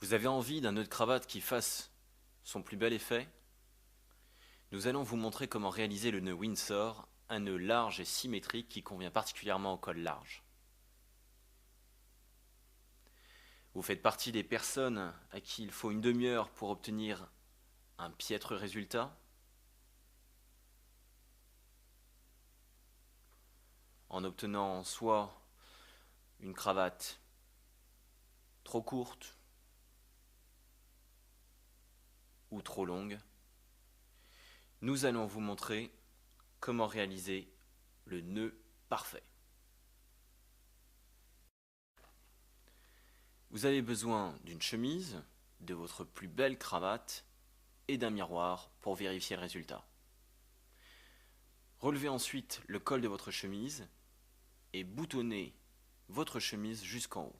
Vous avez envie d'un nœud de cravate qui fasse son plus bel effet? Nous allons vous montrer comment réaliser le nœud Windsor, un nœud large et symétrique qui convient particulièrement au col large. Vous faites partie des personnes à qui il faut une demi-heure pour obtenir un piètre résultat? En obtenant soit une cravate trop courte ou trop longue, nous allons vous montrer comment réaliser le nœud parfait. Vous avez besoin d'une chemise, de votre plus belle cravate et d'un miroir pour vérifier le résultat. Relevez ensuite le col de votre chemise et boutonnez votre chemise jusqu'en haut.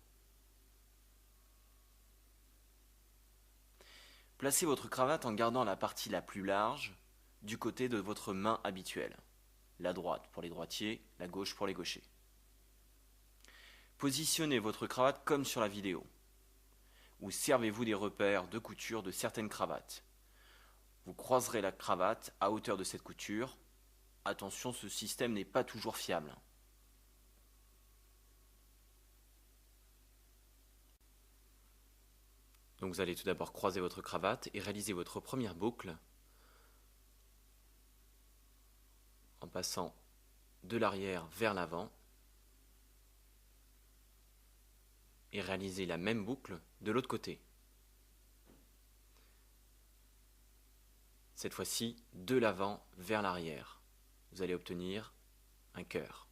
Placez votre cravate en gardant la partie la plus large du côté de votre main habituelle. La droite pour les droitiers, la gauche pour les gauchers. Positionnez votre cravate comme sur la vidéo. Ou servez-vous des repères de couture de certaines cravates. Vous croiserez la cravate à hauteur de cette couture. Attention, ce système n'est pas toujours fiable. Donc vous allez tout d'abord croiser votre cravate et réaliser votre première boucle en passant de l'arrière vers l'avant et réaliser la même boucle de l'autre côté. Cette fois-ci, de l'avant vers l'arrière. Vous allez obtenir un cœur.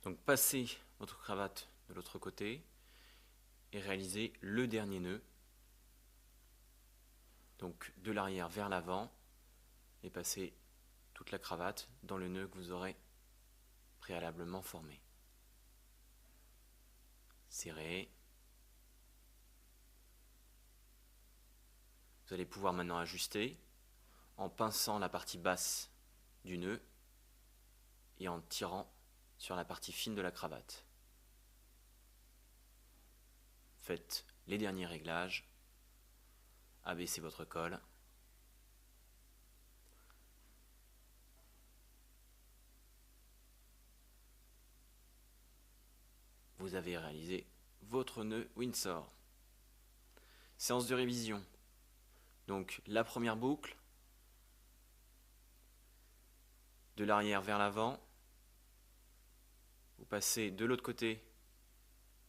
Donc passez votre cravate de l'autre côté et réalisez le dernier nœud. Donc de l'arrière vers l'avant et passez toute la cravate dans le nœud que vous aurez préalablement formé. Serrez. Vous allez pouvoir maintenant ajuster en pinçant la partie basse du nœud et en tirant sur la partie fine de la cravate. Faites les derniers réglages, abaissez votre col. Vous avez réalisé votre nœud Windsor. Séance de révision. Donc la première boucle, de l'arrière vers l'avant, vous passez de l'autre côté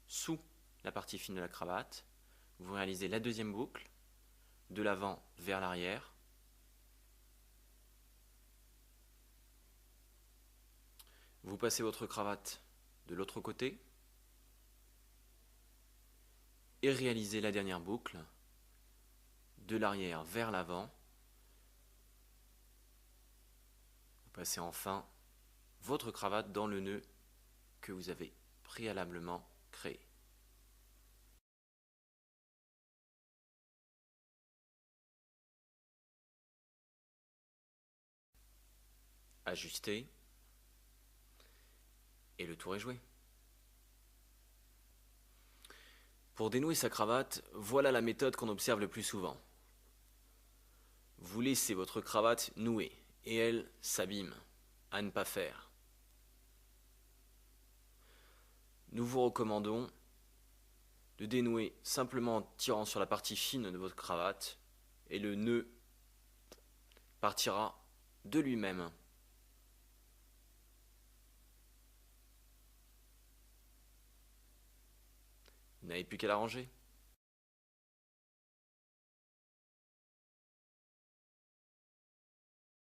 sous la partie fine de la cravate, vous réalisez la deuxième boucle, de l'avant vers l'arrière, vous passez votre cravate de l'autre côté et réalisez la dernière boucle, de l'arrière vers l'avant. Vous passez enfin votre cravate dans le nœud que vous avez préalablement créé. Ajustez et le tour est joué. Pour dénouer sa cravate, voilà la méthode qu'on observe le plus souvent. Vous laissez votre cravate nouée et elle s'abîme, à ne pas faire. Nous vous recommandons de dénouer simplement en tirant sur la partie fine de votre cravate et le nœud partira de lui-même. Vous n'avez plus qu'à l'arranger.